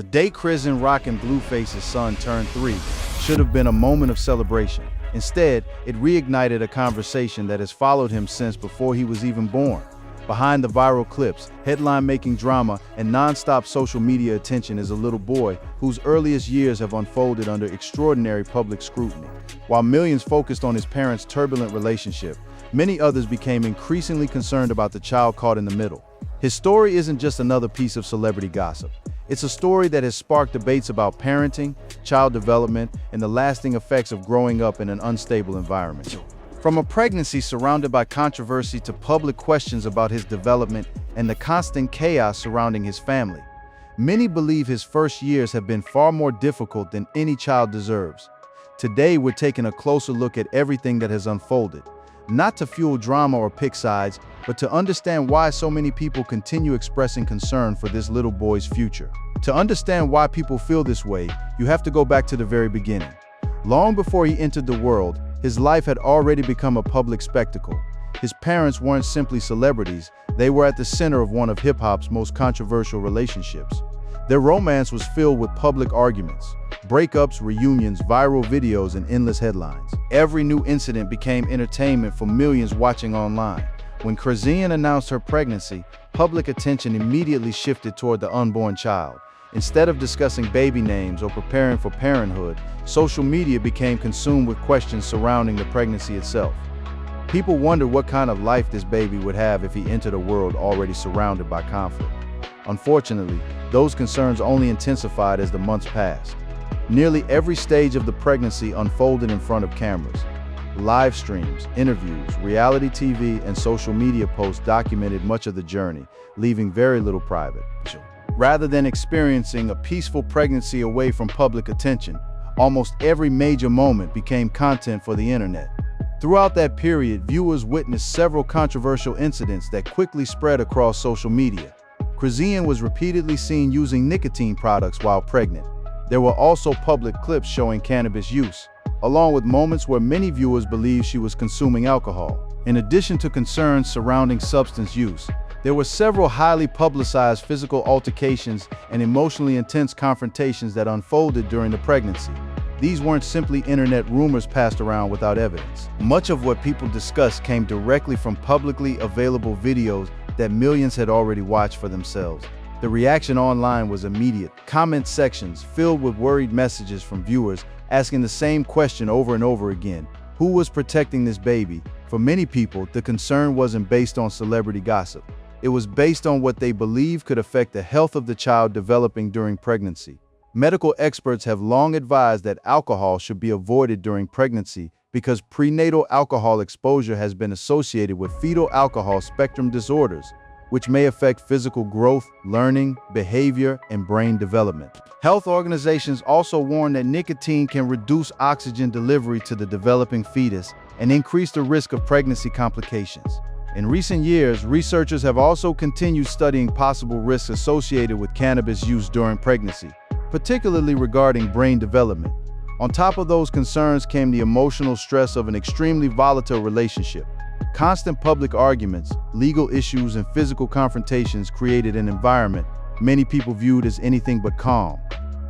The day Chrisean Rock and Blueface's son turned 3 should have been a moment of celebration. Instead, it reignited a conversation that has followed him since before he was even born. Behind the viral clips, headline-making drama, and non-stop social media attention is a little boy whose earliest years have unfolded under extraordinary public scrutiny. While millions focused on his parents' turbulent relationship, many others became increasingly concerned about the child caught in the middle. His story isn't just another piece of celebrity gossip. It's a story that has sparked debates about parenting, child development, and the lasting effects of growing up in an unstable environment. From a pregnancy surrounded by controversy to public questions about his development and the constant chaos surrounding his family, many believe his first years have been far more difficult than any child deserves. Today, we're taking a closer look at everything that has unfolded, not to fuel drama or pick sides, but to understand why so many people continue expressing concern for this little boy's future. To understand why people feel this way, you have to go back to the very beginning. Long before he entered the world, his life had already become a public spectacle. His parents weren't simply celebrities, they were at the center of one of hip-hop's most controversial relationships. Their romance was filled with public arguments, breakups, reunions, viral videos, and endless headlines. Every new incident became entertainment for millions watching online. When Chrisean announced her pregnancy, public attention immediately shifted toward the unborn child. Instead of discussing baby names or preparing for parenthood, social media became consumed with questions surrounding the pregnancy itself. People wondered what kind of life this baby would have if he entered a world already surrounded by conflict. Unfortunately, those concerns only intensified as the months passed. Nearly every stage of the pregnancy unfolded in front of cameras. Live streams, interviews, reality TV, and social media posts documented much of the journey, leaving very little private. Rather than experiencing a peaceful pregnancy away from public attention, almost every major moment became content for the internet. Throughout that period, viewers witnessed several controversial incidents that quickly spread across social media. Chrisean was repeatedly seen using nicotine products while pregnant. There were also public clips showing cannabis use, along with moments where many viewers believed she was consuming alcohol. In addition to concerns surrounding substance use, there were several highly publicized physical altercations and emotionally intense confrontations that unfolded during the pregnancy. These weren't simply internet rumors passed around without evidence. Much of what people discussed came directly from publicly available videos that millions had already watched for themselves. The reaction online was immediate. Comment sections filled with worried messages from viewers asking the same question over and over again: who was protecting this baby? For many people, the concern wasn't based on celebrity gossip. It was based on what they believed could affect the health of the child developing during pregnancy. Medical experts have long advised that alcohol should be avoided during pregnancy because prenatal alcohol exposure has been associated with fetal alcohol spectrum disorders, which may affect physical growth, learning, behavior, and brain development. Health organizations also warn that nicotine can reduce oxygen delivery to the developing fetus and increase the risk of pregnancy complications. In recent years, researchers have also continued studying possible risks associated with cannabis use during pregnancy, particularly regarding brain development. On top of those concerns came the emotional stress of an extremely volatile relationship. Constant public arguments, legal issues, and physical confrontations created an environment many people viewed as anything but calm.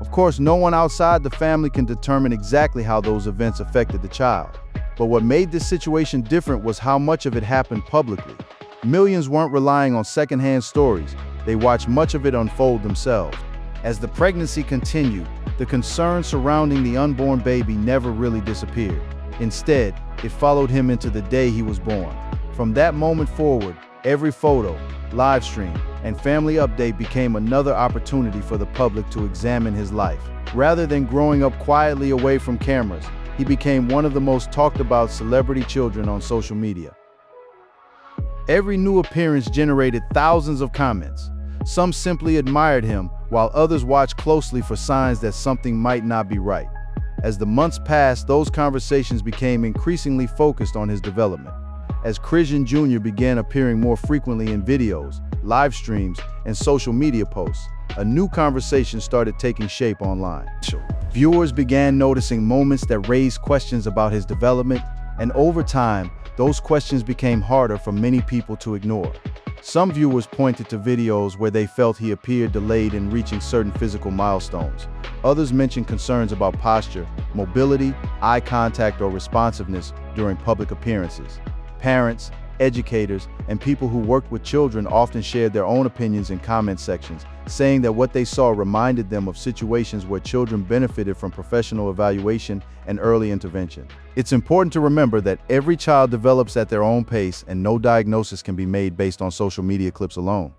Of course, no one outside the family can determine exactly how those events affected the child. But what made this situation different was how much of it happened publicly. Millions weren't relying on secondhand stories, they watched much of it unfold themselves. As the pregnancy continued, the concern surrounding the unborn baby never really disappeared. Instead, it followed him into the day he was born. From that moment forward, every photo, live stream, and family update became another opportunity for the public to examine his life. Rather than growing up quietly away from cameras, he became one of the most talked about celebrity children on social media. Every new appearance generated thousands of comments. Some simply admired him, while others watched closely for signs that something might not be right. As the months passed, those conversations became increasingly focused on his development. As Chrisean Junior began appearing more frequently in videos, live streams, and social media posts, a new conversation started taking shape online. Viewers began noticing moments that raised questions about his development, and over time, those questions became harder for many people to ignore. Some viewers pointed to videos where they felt he appeared delayed in reaching certain physical milestones. Others mentioned concerns about posture, mobility, eye contact, or responsiveness during public appearances. Parents, educators, and people who worked with children often shared their own opinions in comment sections, saying that what they saw reminded them of situations where children benefited from professional evaluation and early intervention. It's important to remember that every child develops at their own pace, and no diagnosis can be made based on social media clips alone.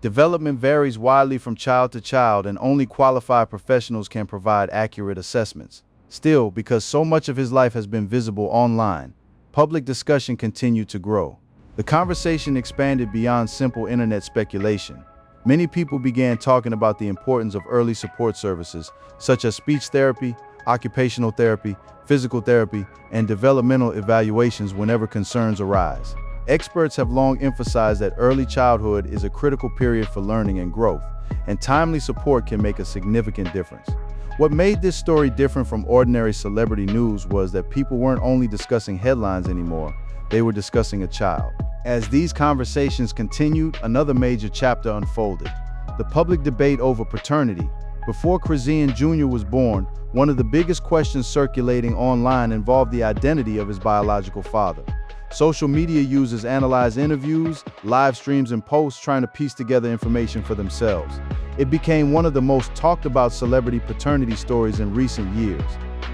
Development varies widely from child to child, and only qualified professionals can provide accurate assessments. Still, because so much of his life has been visible online, public discussion continued to grow. The conversation expanded beyond simple internet speculation. Many people began talking about the importance of early support services, such as speech therapy, occupational therapy, physical therapy, and developmental evaluations whenever concerns arise. Experts have long emphasized that early childhood is a critical period for learning and growth, and timely support can make a significant difference. What made this story different from ordinary celebrity news was that people weren't only discussing headlines anymore, they were discussing a child. As these conversations continued, another major chapter unfolded: the public debate over paternity. Before Chrisean Jr. was born, one of the biggest questions circulating online involved the identity of his biological father. Social media users analyzed interviews, live streams, and posts trying to piece together information for themselves. It became one of the most talked about celebrity paternity stories in recent years.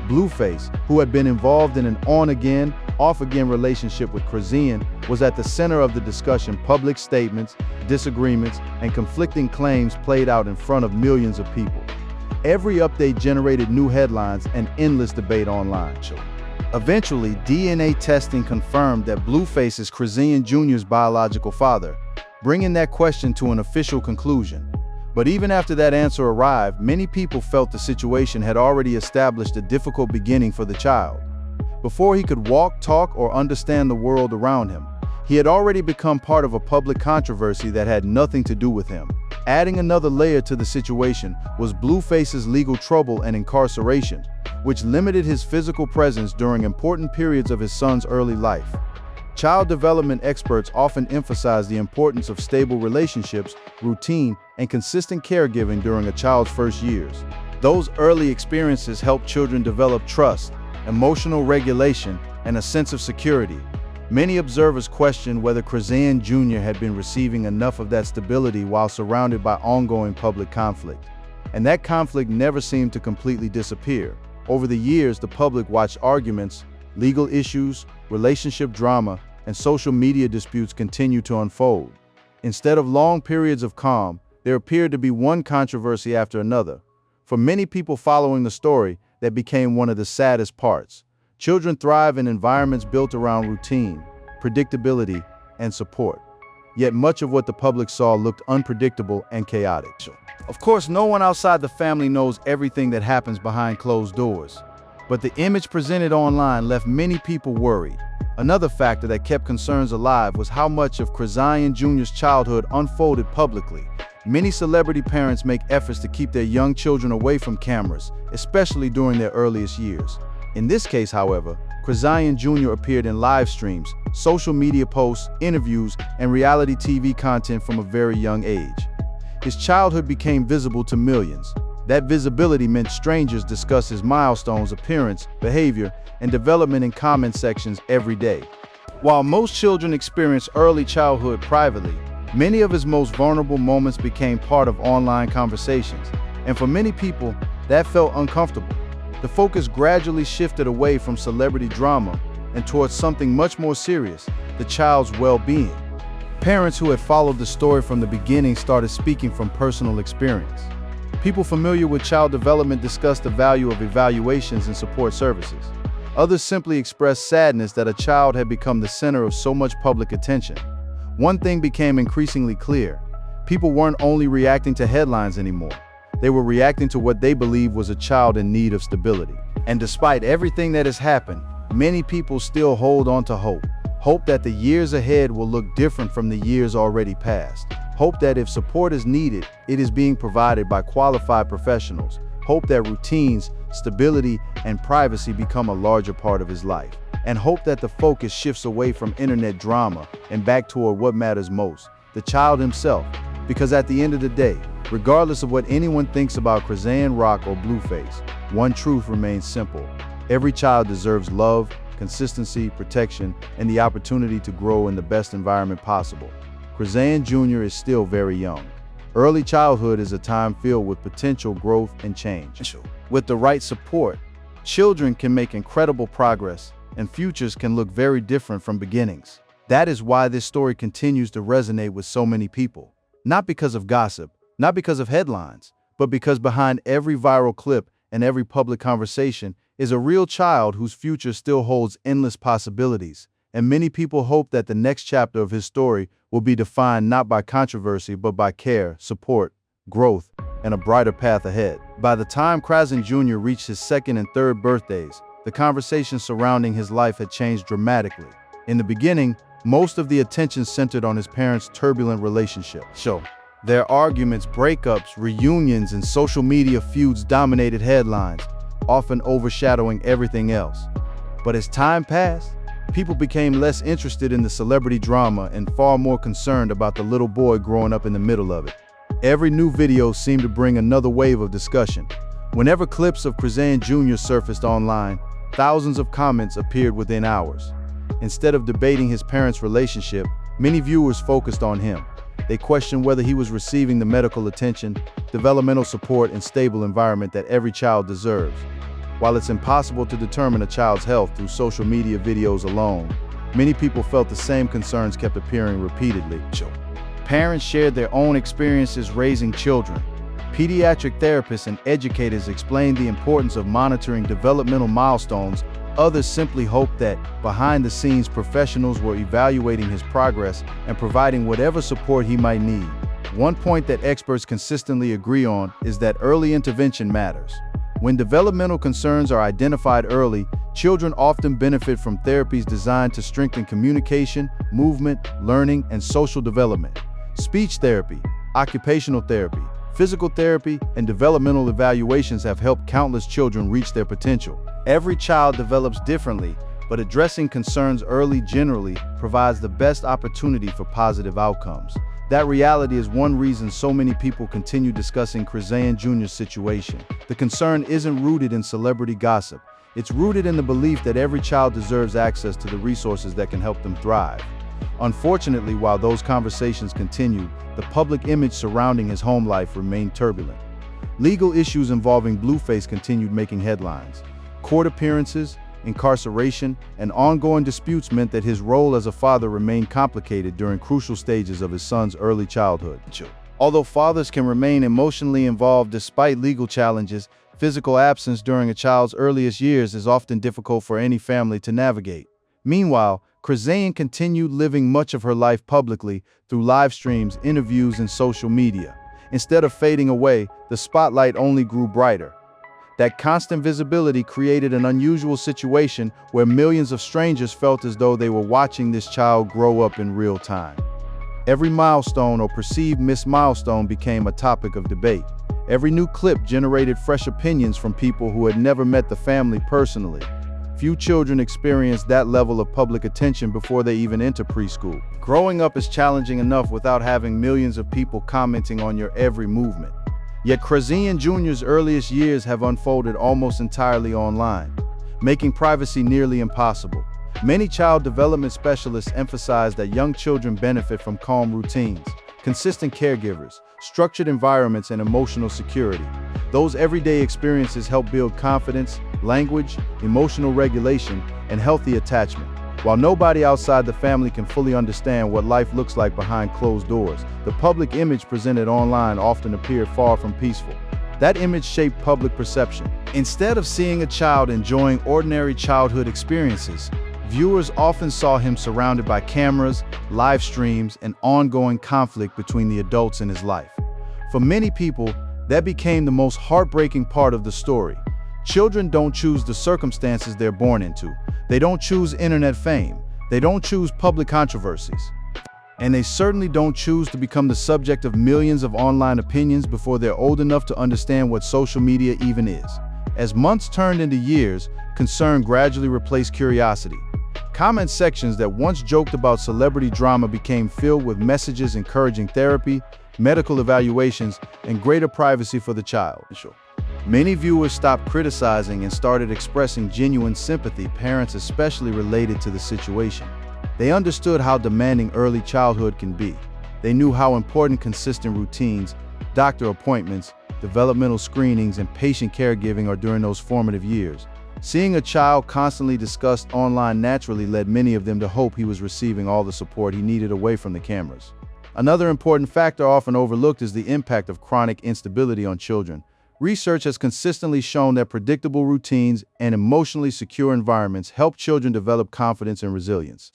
Blueface, who had been involved in an on-again, off-again relationship with Chrisean, was at the center of the discussion. Public statements, disagreements, and conflicting claims played out in front of millions of people. Every update generated new headlines and endless debate online. Eventually, DNA testing confirmed that Blueface is Chrisean Jr.'s biological father, bringing that question to an official conclusion. But even after that answer arrived, many people felt the situation had already established a difficult beginning for the child. Before he could walk, talk, or understand the world around him, he had already become part of a public controversy that had nothing to do with him. Adding another layer to the situation was Blueface's legal trouble and incarceration, which limited his physical presence during important periods of his son's early life. Child development experts often emphasize the importance of stable relationships, routine, and consistent caregiving during a child's first years. Those early experiences help children develop trust, emotional regulation, and a sense of security. Many observers questioned whether Chrisean Jr. had been receiving enough of that stability while surrounded by ongoing public conflict. And that conflict never seemed to completely disappear. Over the years, the public watched arguments, legal issues, relationship drama, and social media disputes continue to unfold. Instead of long periods of calm, there appeared to be one controversy after another. For many people following the story, that became one of the saddest parts. Children thrive in environments built around routine, predictability, and support. Yet much of what the public saw looked unpredictable and chaotic. Of course, no one outside the family knows everything that happens behind closed doors. But the image presented online left many people worried. Another factor that kept concerns alive was how much of Chrisean Jr.'s childhood unfolded publicly. Many celebrity parents make efforts to keep their young children away from cameras, especially during their earliest years. In this case, however, Chrisean Jr. appeared in live streams, social media posts, interviews, and reality TV content from a very young age. His childhood became visible to millions. That visibility meant strangers discuss his milestones, appearance, behavior, and development in comment sections every day. While most children experience early childhood privately, many of his most vulnerable moments became part of online conversations, and for many people, that felt uncomfortable. The focus gradually shifted away from celebrity drama and towards something much more serious: the child's well-being. Parents who had followed the story from the beginning started speaking from personal experience. People familiar with child development discussed the value of evaluations and support services. Others simply expressed sadness that a child had become the center of so much public attention. One thing became increasingly clear: people weren't only reacting to headlines anymore. They were reacting to what they believed was a child in need of stability. And despite everything that has happened, many people still hold on to hope. Hope that the years ahead will look different from the years already past. Hope that if support is needed, it is being provided by qualified professionals. Hope that routines, stability, and privacy become a larger part of his life. And hope that the focus shifts away from internet drama and back toward what matters most: the child himself. Because at the end of the day, regardless of what anyone thinks about Chrisean Rock or Blueface, one truth remains simple. Every child deserves love, consistency, protection, and the opportunity to grow in the best environment possible. Chrisean Jr. is still very young. Early childhood is a time filled with potential growth and change. With the right support, children can make incredible progress, and futures can look very different from beginnings. That is why this story continues to resonate with so many people. Not because of gossip, not because of headlines, but because behind every viral clip and every public conversation is a real child whose future still holds endless possibilities. And many people hope that the next chapter of his story will be defined not by controversy, but by care, support, growth, and a brighter path ahead. By the time Chrisean Jr. reached his second and third birthdays, the conversation surrounding his life had changed dramatically. In the beginning, most of the attention centered on his parents' turbulent relationship. Their arguments, breakups, reunions, and social media feuds dominated headlines, often overshadowing everything else. But as time passed, people became less interested in the celebrity drama and far more concerned about the little boy growing up in the middle of it. Every new video seemed to bring another wave of discussion. Whenever clips of Chrisean Jr. surfaced online, thousands of comments appeared within hours. Instead of debating his parents' relationship, many viewers focused on him. They questioned whether he was receiving the medical attention, developmental support, and stable environment that every child deserves. While it's impossible to determine a child's health through social media videos alone, many people felt the same concerns kept appearing repeatedly. Parents shared their own experiences raising children. Pediatric therapists and educators explained the importance of monitoring developmental milestones. Others simply hoped that, behind-the-scenes professionals were evaluating his progress and providing whatever support he might need. One point that experts consistently agree on is that early intervention matters. When developmental concerns are identified early, children often benefit from therapies designed to strengthen communication, movement, learning, and social development. Speech therapy, occupational therapy, physical therapy, and developmental evaluations have helped countless children reach their potential. Every child develops differently, but addressing concerns early generally provides the best opportunity for positive outcomes. That reality is one reason so many people continue discussing Chrisean Jr.'s situation. The concern isn't rooted in celebrity gossip. It's rooted in the belief that every child deserves access to the resources that can help them thrive. Unfortunately, while those conversations continued, the public image surrounding his home life remained turbulent. Legal issues involving Blueface continued making headlines. Court appearances, incarceration, and ongoing disputes meant that his role as a father remained complicated during crucial stages of his son's early childhood. Although fathers can remain emotionally involved despite legal challenges, physical absence during a child's earliest years is often difficult for any family to navigate. Meanwhile, Chrisean continued living much of her life publicly through live streams, interviews, and social media. Instead of fading away, the spotlight only grew brighter. That constant visibility created an unusual situation where millions of strangers felt as though they were watching this child grow up in real time. Every milestone or perceived missed milestone became a topic of debate. Every new clip generated fresh opinions from people who had never met the family personally. Few children experience that level of public attention before they even enter preschool. Growing up is challenging enough without having millions of people commenting on your every movement. Yet Chrisean Jr.'s earliest years have unfolded almost entirely online, making privacy nearly impossible. Many child development specialists emphasize that young children benefit from calm routines, consistent caregivers, structured environments, and emotional security. Those everyday experiences help build confidence, language, emotional regulation, and healthy attachment. While nobody outside the family can fully understand what life looks like behind closed doors, the public image presented online often appeared far from peaceful. That image shaped public perception. Instead of seeing a child enjoying ordinary childhood experiences, viewers often saw him surrounded by cameras, live streams, and ongoing conflict between the adults in his life. For many people, that became the most heartbreaking part of the story. Children don't choose the circumstances they're born into. They don't choose internet fame. They don't choose public controversies. And they certainly don't choose to become the subject of millions of online opinions before they're old enough to understand what social media even is. As months turned into years, concern gradually replaced curiosity. Comment sections that once joked about celebrity drama became filled with messages encouraging therapy, medical evaluations, and greater privacy for the child. Many viewers stopped criticizing and started expressing genuine sympathy, parents especially related to the situation. They understood how demanding early childhood can be. They knew how important consistent routines, doctor appointments, developmental screenings, and patient caregiving are during those formative years. Seeing a child constantly discussed online naturally led many of them to hope he was receiving all the support he needed away from the cameras. Another important factor often overlooked is the impact of chronic instability on children. Research has consistently shown that predictable routines and emotionally secure environments help children develop confidence and resilience.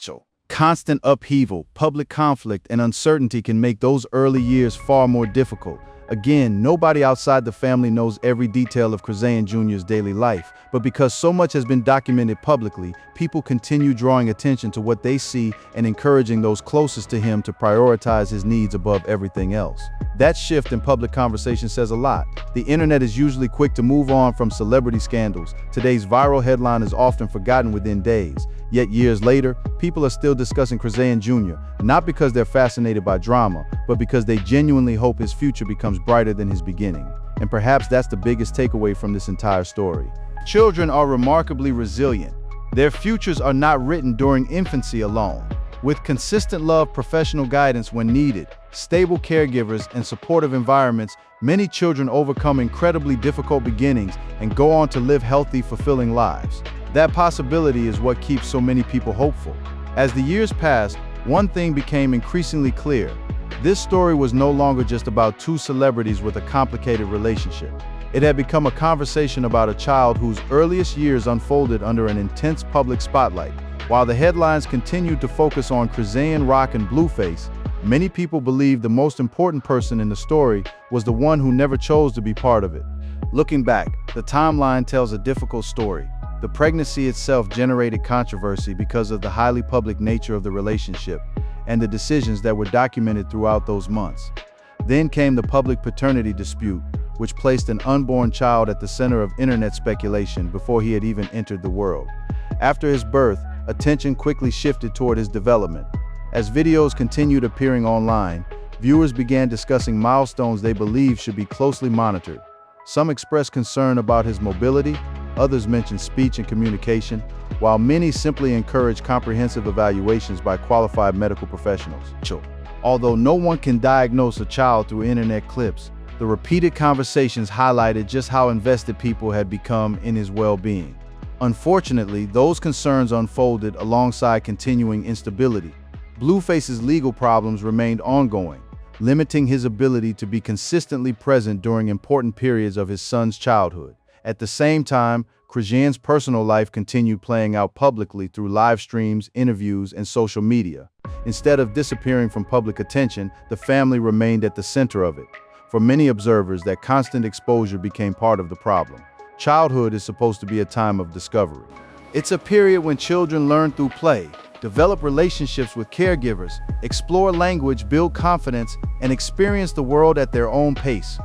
Constant upheaval, public conflict, and uncertainty can make those early years far more difficult. Again, nobody outside the family knows every detail of Chrisean Jr.'s daily life, but because so much has been documented publicly, people continue drawing attention to what they see and encouraging those closest to him to prioritize his needs above everything else. That shift in public conversation says a lot. The internet is usually quick to move on from celebrity scandals. Today's viral headline is often forgotten within days. Yet years later, people are still discussing Chrisean Jr., not because they're fascinated by drama, but because they genuinely hope his future becomes brighter than his beginning. And perhaps that's the biggest takeaway from this entire story. Children are remarkably resilient. Their futures are not written during infancy alone. With consistent love, professional guidance when needed, stable caregivers, and supportive environments, many children overcome incredibly difficult beginnings and go on to live healthy, fulfilling lives. That possibility is what keeps so many people hopeful. As the years passed, one thing became increasingly clear. This story was no longer just about two celebrities with a complicated relationship. It had become a conversation about a child whose earliest years unfolded under an intense public spotlight. While the headlines continued to focus on Chrisean Rock and Blueface, many people believed the most important person in the story was the one who never chose to be part of it. Looking back, the timeline tells a difficult story. The pregnancy itself generated controversy because of the highly public nature of the relationship and the decisions that were documented throughout those months. Then came the public paternity dispute, which placed an unborn child at the center of internet speculation before he had even entered the world. After his birth, attention quickly shifted toward his development. As videos continued appearing online, viewers began discussing milestones they believed should be closely monitored. Some expressed concern about his mobility, others mentioned speech and communication, while many simply encouraged comprehensive evaluations by qualified medical professionals. Although no one can diagnose a child through internet clips, the repeated conversations highlighted just how invested people had become in his well-being. Unfortunately, those concerns unfolded alongside continuing instability. Blueface's legal problems remained ongoing, limiting his ability to be consistently present during important periods of his son's childhood. At the same time, Chrisean's personal life continued playing out publicly through live streams, interviews, and social media. Instead of disappearing from public attention, the family remained at the center of it. For many observers, that constant exposure became part of the problem. Childhood is supposed to be a time of discovery. It's a period when children learn through play, develop relationships with caregivers, explore language, build confidence, and experience the world at their own pace.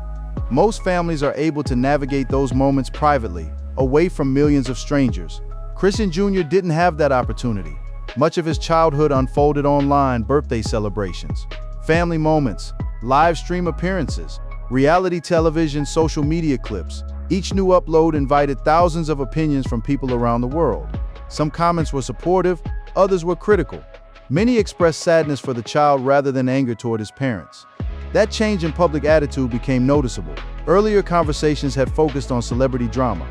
Most families are able to navigate those moments privately, away from millions of strangers. Chrisean Jr. didn't have that opportunity. Much of his childhood unfolded online: birthday celebrations, family moments, live stream appearances, reality television, social media clips. Each new upload invited thousands of opinions from people around the world. Some comments were supportive, others were critical. Many expressed sadness for the child rather than anger toward his parents. That change in public attitude became noticeable. Earlier conversations had focused on celebrity drama.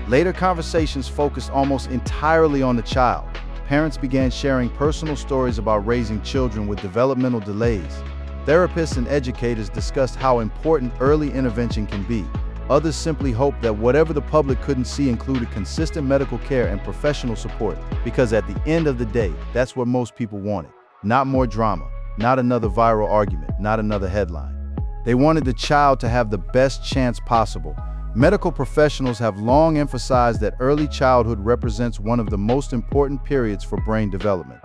Later conversations focused almost entirely on the child. Parents began sharing personal stories about raising children with developmental delays. Therapists and educators discussed how important early intervention can be. Others simply hoped that whatever the public couldn't see included consistent medical care and professional support, because at the end of the day, that's what most people wanted. Not more drama, not another viral argument, not another headline. They wanted the child to have the best chance possible. Medical professionals have long emphasized that early childhood represents one of the most important periods for brain development.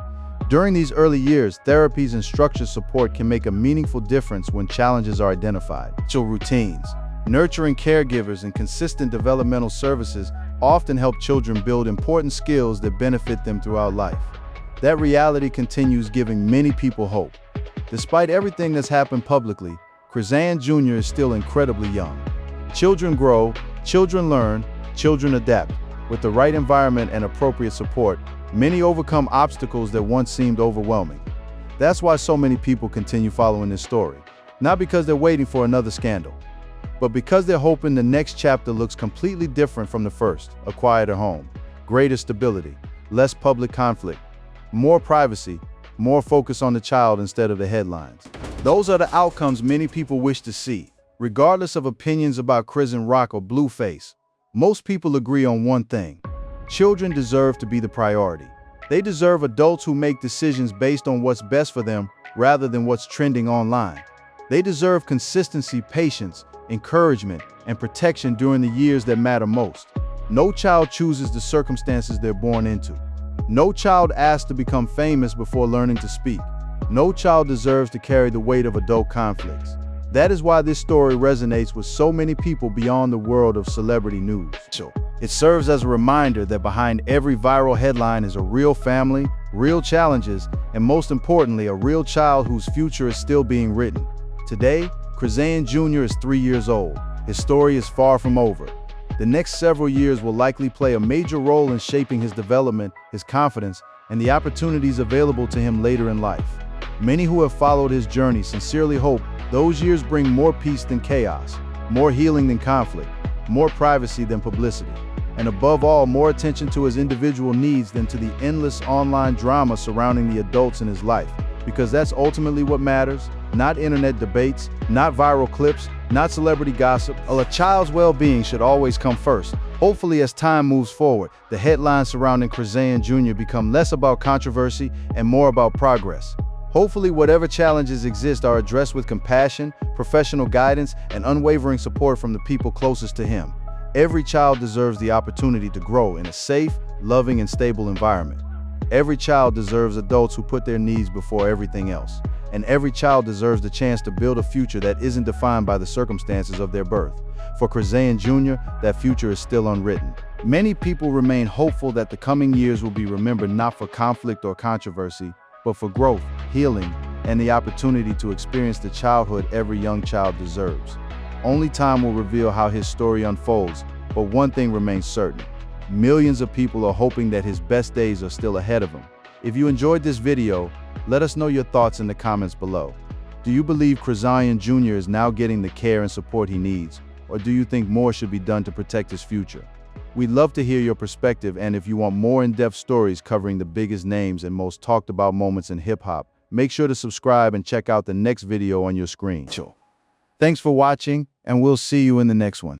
During these early years, therapies and structured support can make a meaningful difference when challenges are identified. Routines, nurturing caregivers, and consistent developmental services often help children build important skills that benefit them throughout life. That reality continues giving many people hope. Despite everything that's happened publicly, Chrisean Junior is still incredibly young. Children grow, children learn, children adapt. With the right environment and appropriate support, many overcome obstacles that once seemed overwhelming. That's why so many people continue following this story. Not because they're waiting for another scandal, but because they're hoping the next chapter looks completely different from the first. A quieter home, greater stability, less public conflict, more privacy, more focus on the child instead of the headlines. Those are the outcomes many people wish to see. Regardless of opinions about Chrisean Rock or Blueface, most people agree on one thing: children deserve to be the priority. They deserve adults who make decisions based on what's best for them rather than what's trending online. They deserve consistency, patience, encouragement, and protection during the years that matter most. No child chooses the circumstances they're born into. No child asks to become famous before learning to speak. No child deserves to carry the weight of adult conflicts. That is why this story resonates with so many people beyond the world of celebrity news. It serves as a reminder that behind every viral headline is a real family, real challenges, and most importantly, a real child whose future is still being written. Today, Chrisean Junior is 3 years old. His story is far from over. The next several years will likely play a major role in shaping his development, his confidence, and the opportunities available to him later in life. Many who have followed his journey sincerely hope those years bring more peace than chaos, more healing than conflict, more privacy than publicity, and above all, more attention to his individual needs than to the endless online drama surrounding the adults in his life. Because that's ultimately what matters, not internet debates, not viral clips, not celebrity gossip. A child's well-being should always come first. Hopefully, as time moves forward, the headlines surrounding Chrisean Junior become less about controversy and more about progress. Hopefully, whatever challenges exist are addressed with compassion, professional guidance, and unwavering support from the people closest to him. Every child deserves the opportunity to grow in a safe, loving, and stable environment. Every child deserves adults who put their needs before everything else. And every child deserves the chance to build a future that isn't defined by the circumstances of their birth. For Chrisean Junior, that future is still unwritten. Many people remain hopeful that the coming years will be remembered not for conflict or controversy, but for growth, healing, and the opportunity to experience the childhood every young child deserves. Only time will reveal how his story unfolds, but one thing remains certain: millions of people are hoping that his best days are still ahead of him. If you enjoyed this video, let us know your thoughts in the comments below. Do you believe Chrisean Junior is now getting the care and support he needs, or do you think more should be done to protect his future? We'd love to hear your perspective, and if you want more in-depth stories covering the biggest names and most talked about moments in hip-hop, make sure to subscribe and check out the next video on your screen. Thanks for watching, and we'll see you in the next one.